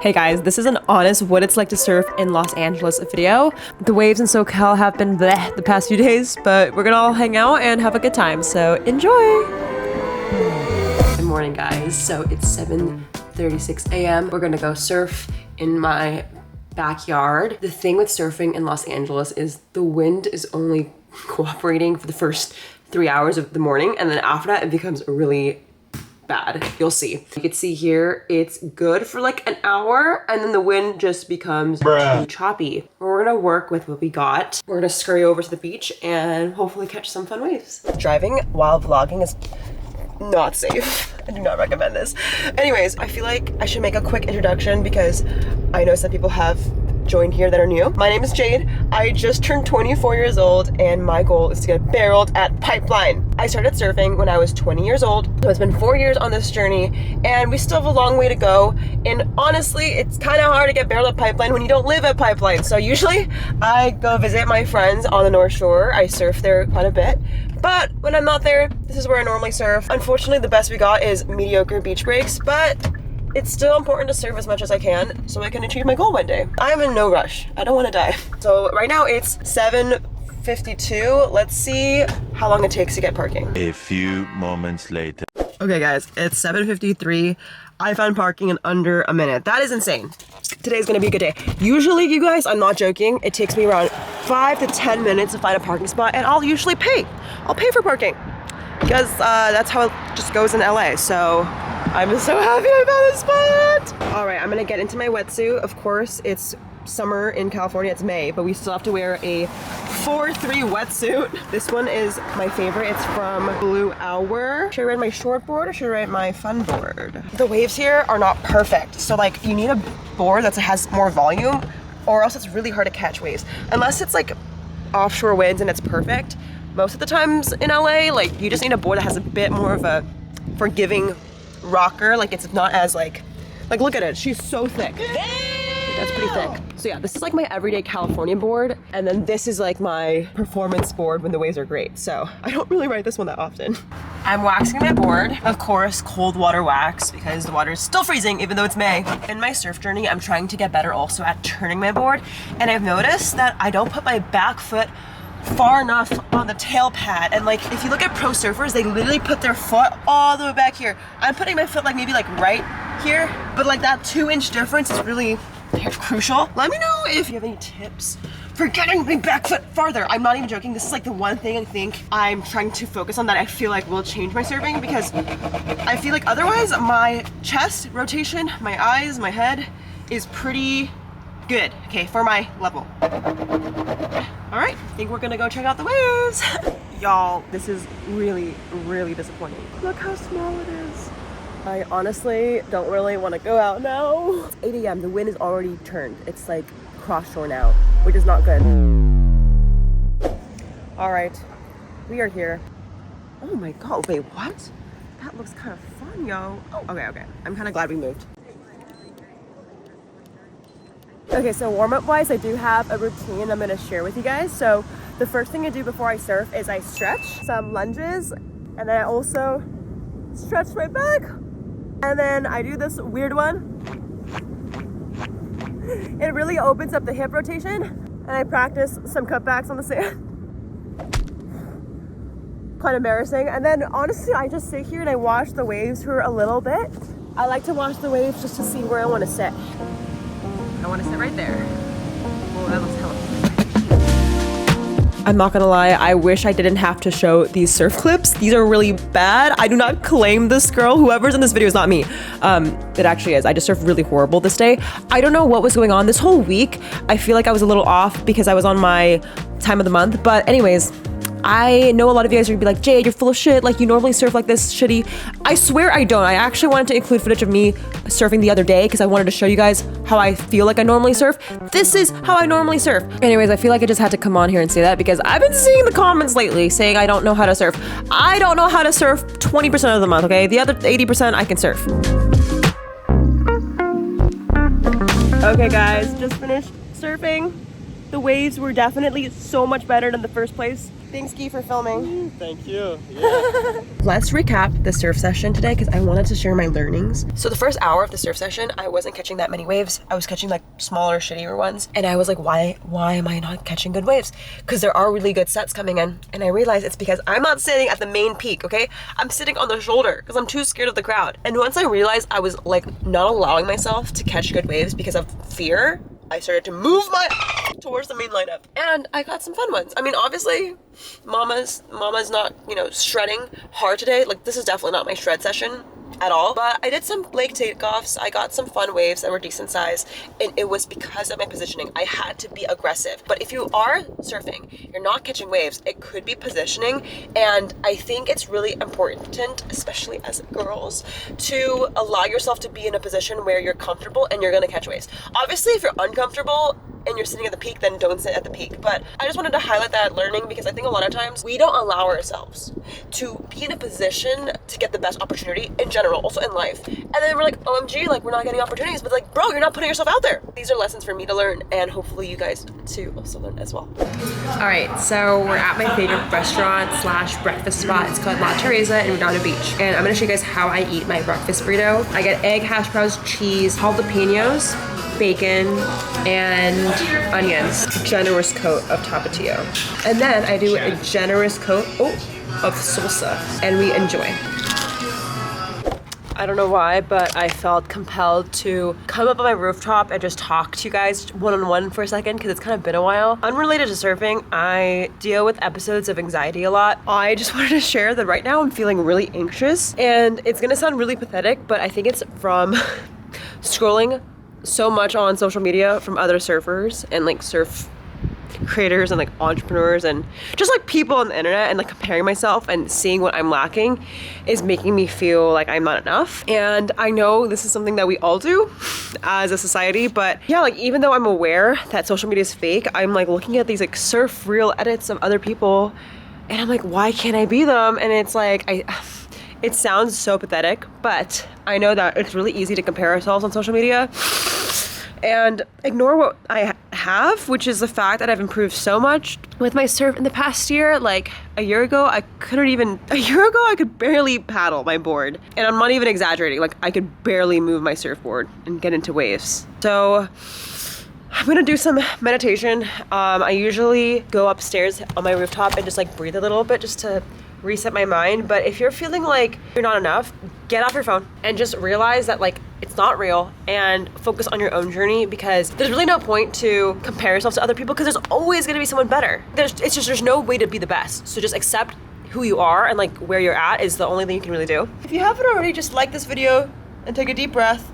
Hey guys, this is an honest what it's like to surf in Los Angeles video. The waves in SoCal have been bleh the past few days, but we're gonna all hang out and have a good time, so enjoy! Good morning guys, so it's 7:36 a.m. We're gonna go surf in my backyard. The thing with surfing in Los Angeles is the wind is only cooperating for the first 3 hours of the morning, and then after that it becomes really bad. You'll see. You can see here, it's good for like an hour and then the wind just becomes too choppy. We're gonna work with what we got. We're gonna scurry over to the beach and hopefully catch some fun waves. Driving while vlogging is not safe. I do not recommend this. Anyways, I feel like I should make a quick introduction because I know some people have joined here that are new. My name is Jade. I just turned 24 years old and my goal is to get barreled at Pipeline. I started surfing when I was 20 years old, so it's been 4 years on this journey and we still have a long way to go. And honestly, it's kind of hard to get barreled at Pipeline when you don't live at Pipeline. So usually I go visit my friends on the North Shore. I surf there quite a bit. But when I'm not there, this is where I normally surf. Unfortunately, the best we got is mediocre beach breaks, but it's still important to surf as much as I can so I can achieve my goal one day. I'm in no rush. I don't want to die. So right now it's 7:52. Let's see how long it takes to get parking. A few moments later. Okay guys, it's 7:53. I found parking in under a minute. That is insane. Today's gonna be a good day. Usually, you guys, I'm not joking, it takes me around 5 to 10 minutes to find a parking spot and I'll usually pay. I'll pay for parking because that's how it just goes in LA. So I'm so happy I found a spot. All right, I'm gonna get into my wetsuit. Of course, it's summer in California, it's May, but we still have to wear a 4-3 wetsuit. This one is my favorite. It's from Blue Hour. Should I ride my shortboard or should I ride my fun board? The waves here are not perfect. So like you need a board that has more volume or else it's really hard to catch waves. Unless it's like offshore winds and it's perfect. Most of the times in LA, like you just need a board that has a bit more of a forgiving rocker. Like it's not as like look at it, she's so thick. That's pretty thick. So yeah, this is like my everyday California board, and then this is like my performance board when the waves are great. So I don't really ride this one that often. I'm waxing my board. Of course, cold water wax because the water is still freezing even though it's May. In my surf journey, I'm trying to get better also at turning my board, and I've noticed that I don't put my back foot far enough on the tail pad. And like if you look at pro surfers, they literally put their foot all the way back here. I'm putting my foot like maybe like right here, but like that 2-inch difference is really crucial. Let me know if you have any tips for getting my back foot farther. I'm not even joking. This is like the one thing I think I'm trying to focus on that I feel like will change my surfing, because I feel like otherwise my chest rotation, my eyes, my head is pretty good, okay, for my level. All right, I think we're gonna go check out the waves. Y'all, this is really, really disappointing. Look how small it is. I honestly don't really want to go out now. It's 8 a.m. The wind is already turned. It's like cross shore now, which is not good. All right, we are here. Oh my God, wait, what? That looks kind of fun, yo. Oh, okay. I'm kind of glad we moved. Okay, so warm-up wise, I do have a routine I'm gonna share with you guys. So the first thing I do before I surf is I stretch, some lunges, and then I also stretch my back. And then I do this weird one. It really opens up the hip rotation. And I practice some cutbacks on the sand. Quite embarrassing. And then honestly, I just sit here and I watch the waves for a little bit. I like to watch the waves just to see where I want to sit. I want to sit right there. Oh, that looks hella. I'm not gonna lie, I wish I didn't have to show these surf clips. These are really bad. I do not claim this girl. Whoever's in this video is not me. It actually is. I just surfed really horrible this day. I don't know what was going on this whole week. I feel like I was a little off because I was on my time of the month. But anyways, I know a lot of you guys are gonna be like, Jade, you're full of shit. Like you normally surf like this shitty. I swear I don't. I actually wanted to include footage of me surfing the other day because I wanted to show you guys how I feel like I normally surf. This is how I normally surf. Anyways, I feel like I just had to come on here and say that because I've been seeing the comments lately saying I don't know how to surf. I don't know how to surf 20% of the month, okay? The other 80% I can surf. Okay guys, just finished surfing. The waves were definitely so much better than the first place. Thanks, Guy, for filming. Thank you. Yeah. Let's recap the surf session today because I wanted to share my learnings. So the first hour of the surf session, I wasn't catching that many waves. I was catching like smaller, shittier ones. And I was like, why am I not catching good waves? Because there are really good sets coming in. And I realized it's because I'm not sitting at the main peak, okay? I'm sitting on the shoulder because I'm too scared of the crowd. And once I realized I was like not allowing myself to catch good waves because of fear, I started to move my towards the main lineup, and I got some fun ones. I mean, obviously, Mama's not, you know, shredding hard today. Like, this is definitely not my shred session at all, but I did some lake takeoffs. I got some fun waves that were decent size, and it was because of my positioning. I had to be aggressive. But if you are surfing, you're not catching waves, it could be positioning, and I think it's really important, especially as girls, to allow yourself to be in a position where you're comfortable and you're gonna catch waves. Obviously, if you're uncomfortable and you're sitting at the peak, then don't sit at the peak. But I just wanted to highlight that learning because I think a lot of times we don't allow ourselves to be in a position to get the best opportunity in general, also in life. And then we're like, OMG, like we're not getting opportunities, but like, bro, you're not putting yourself out there. These are lessons for me to learn, and hopefully you guys to also learn as well. All right, so we're at my favorite restaurant slash breakfast spot. It's called La Teresa in Redondo Beach. And I'm gonna show you guys how I eat my breakfast burrito. I get egg, hash browns, cheese, jalapenos, bacon, and onions. A generous coat of tapatio. And then I do a generous coat of salsa, and we enjoy. I don't know why, but I felt compelled to come up on my rooftop and just talk to you guys one-on-one for a second because it's kind of been a while. Unrelated to surfing, I deal with episodes of anxiety a lot. I just wanted to share that right now I'm feeling really anxious, and it's gonna sound really pathetic, but I think it's from scrolling so much on social media from other surfers and like surf creators and like entrepreneurs and just like people on the internet, and like comparing myself and seeing what I'm lacking is making me feel like I'm not enough. And I know this is something that we all do as a society, but yeah, like even though I'm aware that social media is fake, I'm like looking at these like surf reel edits of other people and I'm like, why can't I be them? And it's like, it sounds so pathetic, but I know that it's really easy to compare ourselves on social media and ignore what I have, which is the fact that I've improved so much with my surf in the past year. Like a year ago, I could barely paddle my board. And I'm not even exaggerating, like I could barely move my surfboard and get into waves. So I'm gonna do some meditation. I usually go upstairs on my rooftop and just like breathe a little bit just to reset my mind. But if you're feeling like you're not enough, get off your phone and just realize that like it's not real and focus on your own journey, because there's really no point to compare yourself to other people because there's always gonna be someone better. There's no way to be the best. So just accept who you are, and like where you're at is the only thing you can really do. If you haven't already, just like this video and take a deep breath.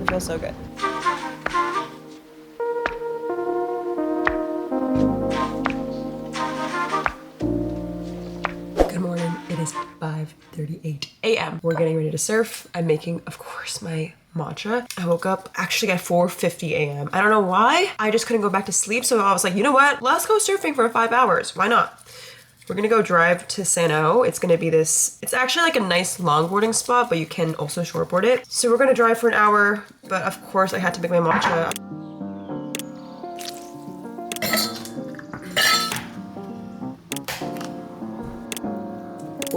It feels so good. It is 5:38 a.m. We're getting ready to surf. I'm making, of course, my matcha. I woke up actually at 4:50 a.m. I don't know why. I just couldn't go back to sleep. So I was like, you know what? Let's go surfing for 5 hours. Why not? We're gonna go drive to Sano. It's gonna be it's actually like a nice longboarding spot, but you can also shortboard it. So we're gonna drive for an hour, but of course I had to make my matcha.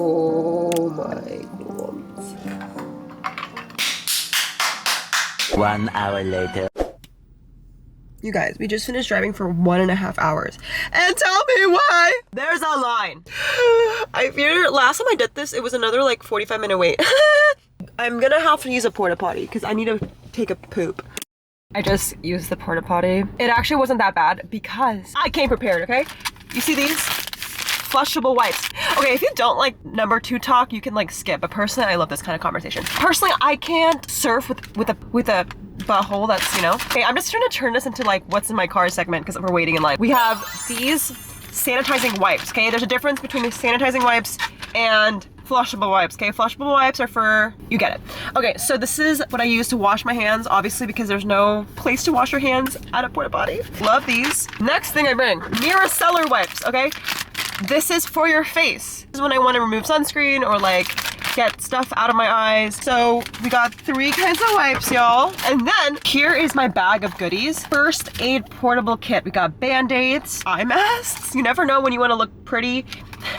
Oh my God. 1 hour later. You guys, we just finished driving for 1.5 hours. And tell me why there's a line. I fear last time I did this, it was another like 45-minute wait. I'm gonna have to use a porta potty because I need to take a poop. I just used the porta potty. It actually wasn't that bad because I came prepared, okay? You see these? Flushable wipes. Okay, if you don't like number 2 talk, you can like skip. But personally, I love this kind of conversation. Personally, I can't surf with a butthole that's, you know. Okay, I'm just trying to turn this into like what's in my car segment because we're waiting in line. We have these sanitizing wipes, okay? There's a difference between the sanitizing wipes and flushable wipes, okay? Flushable wipes are for, you get it. Okay, so this is what I use to wash my hands, obviously because there's no place to wash your hands at a porta potty. Love these. Next thing I bring, micellar wipes, okay? This is for your face. This is when I want to remove sunscreen or like get stuff out of my eyes. So we got 3 kinds of wipes, y'all. And then here is my bag of goodies. First aid portable kit. We got Band-Aids, eye masks. You never know when you want to look pretty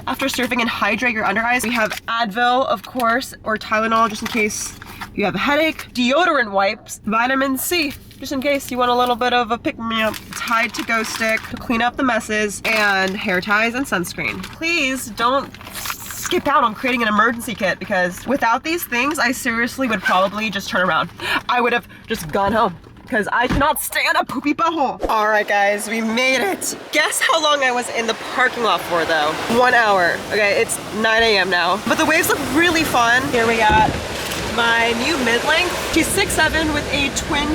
after surfing and hydrate your under eyes. We have Advil, of course, or Tylenol just in case you have a headache. Deodorant wipes, vitamin C, just in case you want a little bit of a pick-me-up. Tide to go stick to clean up the messes, and hair ties and sunscreen. Please don't skip out on creating an emergency kit, because without these things, I seriously would probably just turn around. I would have just gone home, because I cannot stand a poopy butthole. All right, guys, we made it. Guess how long I was in the parking lot for, though? 1 hour. Okay, it's 9 a.m. now. But the waves look really fun. Here we got my new mid-length. She's 6'7" with a twin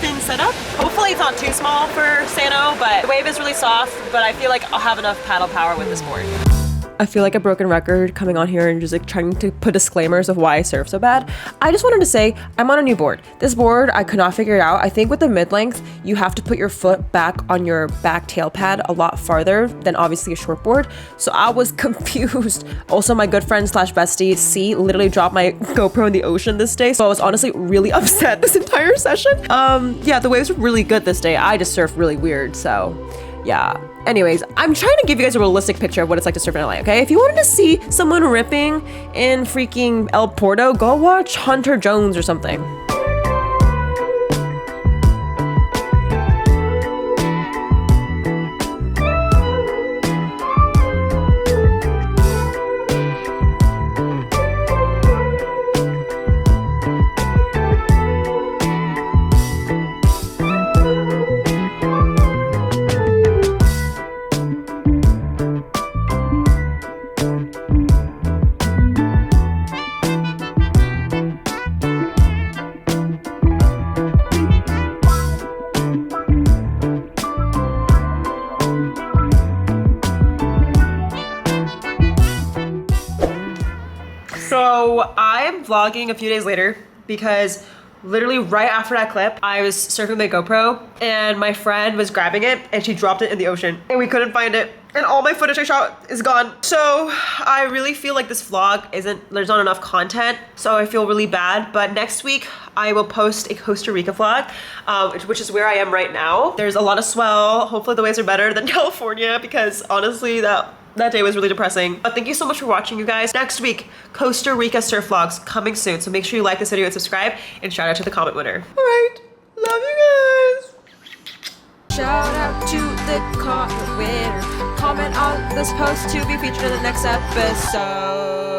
fin setup. Hopefully it's not too small for Sano, but the wave is really soft, but I feel like I'll have enough paddle power with this board. I feel like a broken record coming on here and just like trying to put disclaimers of why I surf so bad. I just wanted to say I'm on a new board. This board, I could not figure it out. I think with the mid-length, you have to put your foot back on your back tail pad a lot farther than obviously a short board. So I was confused. Also, my good friend slash bestie, C, literally dropped my GoPro in the ocean this day. So I was honestly really upset this entire session. Yeah, the waves were really good this day. I just surfed really weird, so yeah. Anyways, I'm trying to give you guys a realistic picture of what it's like to surf in LA, okay? If you wanted to see someone ripping in freaking El Porto, go watch Hunter Jones or something. So I'm vlogging a few days later because literally right after that clip, I was surfing my GoPro and my friend was grabbing it and she dropped it in the ocean and we couldn't find it. And all my footage I shot is gone. So I really feel like this vlog there's not enough content. So I feel really bad. But next week I will post a Costa Rica vlog, which is where I am right now. There's a lot of swell. Hopefully the waves are better than California because honestly that day was really depressing. But thank you so much for watching, you guys. Next week, Costa Rica surf vlogs coming soon. So make sure you like this video and subscribe, and shout out to the comment winner. All right, love you guys. Shout out to the comment winner. Comment on this post to be featured in the next episode.